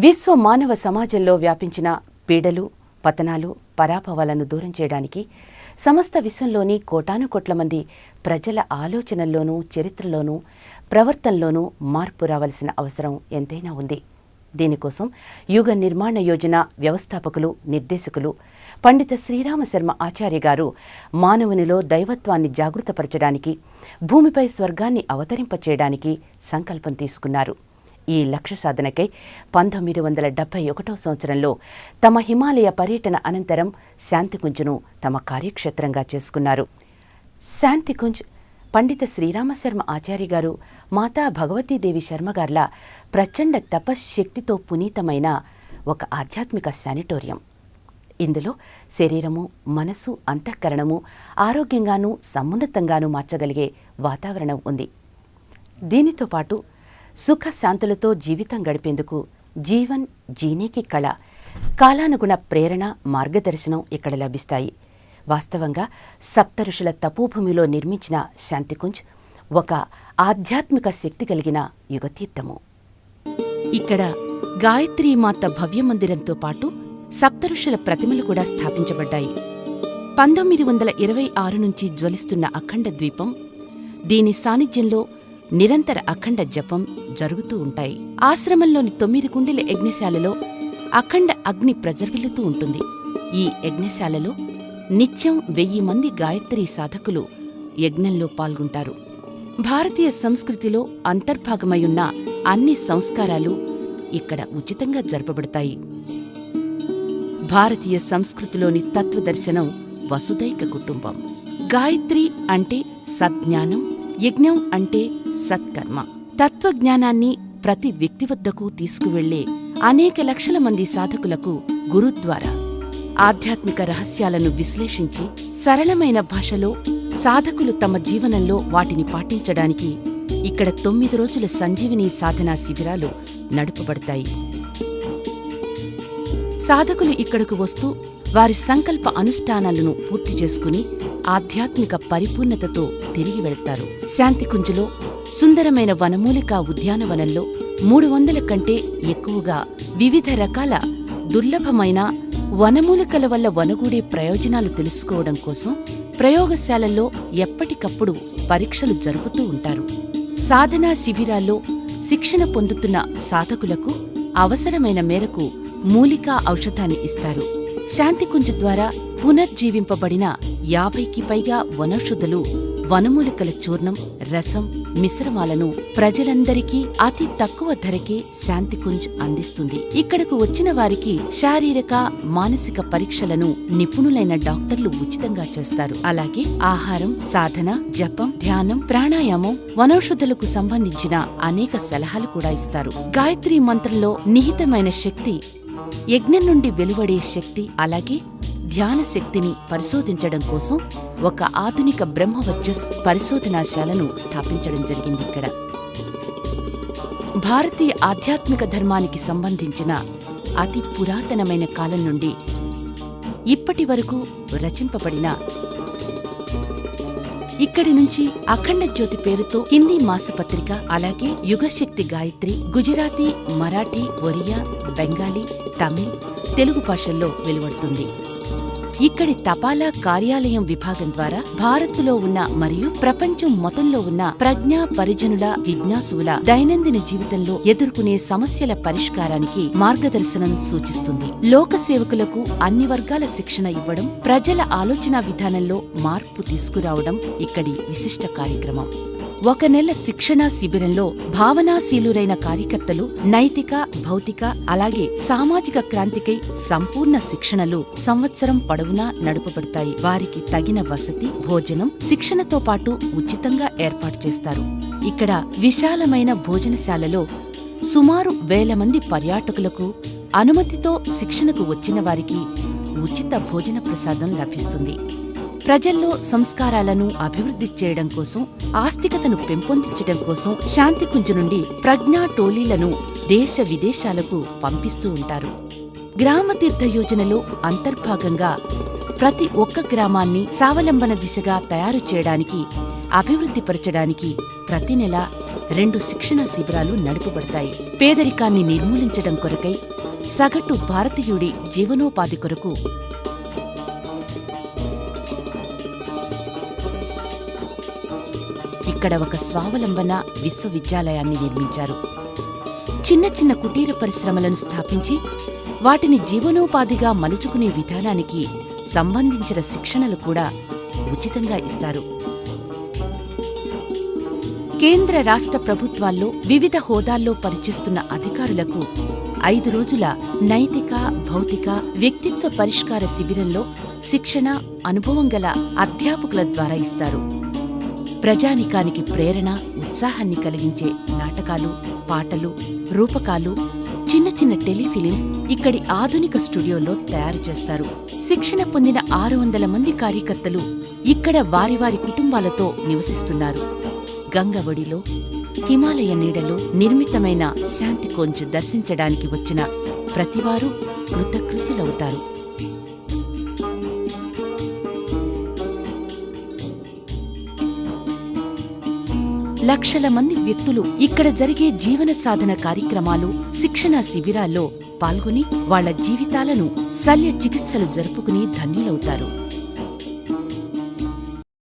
విశ్వ మానవ సమాజంలో వ్యాపించిన పీడలు, పతనాలు, పరాభవాలను దూరం చేయడానికి సమస్త విశ్వంలోని కోటానుకోట్ల మంది ప్రజల ఆలోచనల్లోనూ, చరిత్రలోనూ, ప్రవర్తనలోనూ మార్పు రావాల్సిన అవసరం ఎంతైనా ఉంది. దీనికోసం యుగ నిర్మాణ యోజన వ్యవస్థాపకులు, నిర్దేశకులు పండిత శ్రీరామశర్మ ఆచార్య గారు మానవునిలో దైవత్వాన్ని జాగృతపరచడానికి, భూమిపై స్వర్గాన్ని అవతరింపచేయడానికి సంకల్పం తీసుకున్నారు. ఈ లక్ష్య సాధనకై 1971 సంవత్సరంలో తమ హిమాలయ పర్యటన అనంతరం శాంతికుంజ్ను తమ కార్యక్షేత్రంగా చేసుకున్నారు. శాంతికుంజ్ పండిత శ్రీరామశర్మ ఆచార్య గారు, మాతా భగవతీదేవి శర్మగార్ల ప్రచండ తపశ్శక్తితో పునీతమైన ఒక ఆధ్యాత్మిక శానిటోరియం. ఇందులో శరీరము, మనసు, అంతఃకరణము ఆరోగ్యంగానూ సమున్నతంగానూ మార్చగలిగే వాతావరణం ఉంది. దీనితో పాటు సుఖశాంతులతో జీవితం గడిపేందుకు జీవన్ జీనేకి కళ, కాలానుగుణ ప్రేరణ, మార్గదర్శనం ఇక్కడ లభిస్తాయి. వాస్తవంగా సప్తఋషుల తపోభూమిలో నిర్మించిన శాంతికుంజ్ ఒక ఆధ్యాత్మిక శక్తి కలిగిన యుగతీర్థము. ఇక్కడ గాయత్రీమాత భవ్యమందిరంతో పాటు సప్తఋషుల ప్రతిమలు కూడా స్థాపించబడ్డాయి. 1926 నుంచి జ్వలిస్తున్న అఖండ ద్వీపం, దీని సాన్నిధ్యంలో నిరంతర అఖండ జపం జరుగుతూ ఉంటాయి. ఆశ్రమంలోని 9 కుండెల యజ్ఞశాలలో అఖండ అగ్ని ప్రజ్వలిల్లుతూ ఉంటుంది. ఈ యజ్ఞశాలలో నిత్యం 1000 మంది గాయత్రీ సాధకులు యజ్ఞంలో పాల్గొంటారు. భారతీయ సంస్కృతిలో అంతర్భాగమయున్న అన్ని సంస్కారాలు ఇక్కడ ఉచితంగా జరపబడతాయి. భారతీయ సంస్కృతిలోని తత్వదర్శనం వసుదైక కుటుంబం. గాయత్రి అంటే సజ్ఞానం, యజ్ఞం అంటే సత్కర్మ. తత్వజ్ఞానాన్ని ప్రతి వ్యక్తి వద్దకు తీసుకువెళ్లే అనేక లక్షల మంది సాధకులకు గురుద్వారా ఆధ్యాత్మిక రహస్యాలను విశ్లేషించి సరళమైన భాషలో సాధకులు తమ జీవనంలో వాటిని పాటించడానికి ఇక్కడ 9 రోజుల సంజీవిని సాధనా శిబిరాలు నడుపబడతాయి. సాధకులు ఇక్కడకు వస్తూ వారి సంకల్ప అనుష్ఠానాలను పూర్తి చేసుకుని ఆధ్యాత్మిక పరిపూర్ణతతో తిరిగి వెళ్తారు. శాంతికుంజ్లో సుందరమైన వనమూలికా ఉద్యానవనంలో 300 కంటే ఎక్కువగా వివిధ రకాల దుర్లభమైన వనమూలికల వల్ల వనగూడే ప్రయోజనాలు తెలుసుకోవడం కోసం ప్రయోగశాలల్లో ఎప్పటికప్పుడు పరీక్షలు జరుపుతూ ఉంటారు. సాధనా శిబిరాల్లో శిక్షణ పొందుతున్న సాధకులకు అవసరమైన మేరకు మూలికా ఔషధాన్ని ఇస్తారు. శాంతికుంజ్ ద్వారా పునర్జీవింపబడిన 50కి పైగా వనౌషధులు, వనమూలికల చూర్ణం, రసం, మిశ్రమాలను ప్రజలందరికీ అతి తక్కువ ధరకే శాంతికుంజ్ అందిస్తుంది. ఇక్కడకు వచ్చిన వారికి శారీరక, మానసిక పరీక్షలను నిపుణులైన డాక్టర్లు ఉచితంగా చేస్తారు. అలాగే ఆహారం, సాధన, జపం, ధ్యానం, ప్రాణాయామం, వనౌషధులకు సంబంధించిన అనేక సలహాలు కూడా ఇస్తారు. గాయత్రీ మంత్రంలో నిహితమైన శక్తి, యజ్ఞం నుండి వెలువడే శక్తి, అలాగే ధ్యాన శక్తిని పరిశోధించడం కోసం ఒక ఆధునిక బ్రహ్మవర్చస్ పరిశోధనాశాలను స్థాపించడం జరిగింది. ఇక్కడ భారతీయ ఆధ్యాత్మిక ధర్మానికి సంబంధించిన అతి పురాతనమైన కాలం నుండి ఇప్పటి వరకు రచింపబడిన ఇక్కడి నుంచి అఖండ జ్యోతి పేరుతో హిందీ మాసపత్రిక, అలాగే యుగశక్తి గాయత్రి గుజరాతీ, మరాఠీ, ఒరియా, బెంగాలీ, తమిళ్, తెలుగు భాషల్లో వెలువడుతుంది. ఇక్కడి తపాలా కార్యాలయం విభాగం ద్వారా భారత్లో ఉన్న మరియు ప్రపంచం మొత్తంలో ఉన్న ప్రజ్ఞా పరిజనుల, జిజ్ఞాసుల దైనందిన జీవితంలో ఎదుర్కొనే సమస్యల పరిష్కారానికి మార్గదర్శనం సూచిస్తుంది. లోక సేవకులకు అన్ని వర్గాల శిక్షణ ఇవ్వడం, ప్రజల ఆలోచనా విధానంలో మార్పు తీసుకురావడం ఇక్కడి విశిష్ట కార్యక్రమం. 1 నెల శిక్షణా శిబిరంలో భావనాశీలురైన కార్యకర్తలు నైతిక, భౌతిక, అలాగే సామాజిక క్రాంతికై సంపూర్ణ శిక్షణలు సంవత్సరం పొడవునా నడుపబడతాయి. వారికి తగిన వసతి, భోజనం, శిక్షణతో పాటు ఉచితంగా ఏర్పాటు చేస్తారు. ఇక్కడ విశాలమైన భోజనశాలలో సుమారు 1000 మంది పర్యాటకులకు అనుమతితో శిక్షణకు వచ్చిన వారికి ఉచిత భోజన ప్రసాదం లభిస్తుంది. ప్రజల్లో సంస్కారాలను అభివృద్ధి చేయడం కోసం, ఆస్తికతను పెంపొందించడం కోసం శాంతికుంజ్ నుండి ప్రజ్ఞా టోలీలను దేశ విదేశాలకు పంపిస్తూ ఉంటారు. గ్రామతీర్థ యోజనలో అంతర్భాగంగా ప్రతి ఒక్క గ్రామాన్ని స్వావలంబన దిశగా తయారు చేయడానికి, అభివృద్ధిపరచడానికి ప్రతి నెల 2 శిక్షణా శిబిరాలు నడుపబడతాయి. పేదరికాన్ని నిర్మూలించడం కొరకై సగటు భారతీయుడి జీవనోపాధి కొరకు ఇక్కడ ఒక స్వావలంబన విశ్వవిద్యాలయాన్ని నిర్మించారు. చిన్న చిన్న కుటీర పరిశ్రమలను స్థాపించి వాటిని జీవనోపాధిగా మలుచుకునే విధానానికి సంబంధించిన శిక్షణలు కూడా ఉచితంగా ఇస్తారు. కేంద్ర రాష్ట్ర ప్రభుత్వాల్లో వివిధ హోదాల్లో పనిచేస్తున్న అధికారులకు 5 రోజుల నైతిక, భౌతిక, వ్యక్తిత్వ పరిష్కార శిబిరంలో శిక్షణ, అనుభవం గల అధ్యాపకుల ద్వారా ఇస్తారు. ప్రజానికానికి ప్రేరణ, ఉత్సాహాన్ని కలిగించే నాటకాలు, పాటలు, రూపకాలు, చిన్న చిన్న టెలిఫిలిమ్స్ ఇక్కడి ఆధునిక స్టూడియోలో తయారు చేస్తారు. శిక్షణ పొందిన 600 మంది కార్యకర్తలు ఇక్కడ వారి వారి కుటుంబాలతో నివసిస్తున్నారు. గంగ ఒడిలో, హిమాలయ నీడలో నిర్మితమైన శాంతికోంజ్ దర్శించడానికి వచ్చిన ప్రతివారు కృతకృత్యులవుతారు. లక్షల మంది వ్యక్తులు ఇక్కడ జరిగే జీవన సాధన కార్యక్రమాలు, శిక్షణా శిబిరాల్లో పాల్గొని వాళ్ల జీవితాలను శల్య చికిత్సలు జరుపుకుని ధన్యులవుతారు.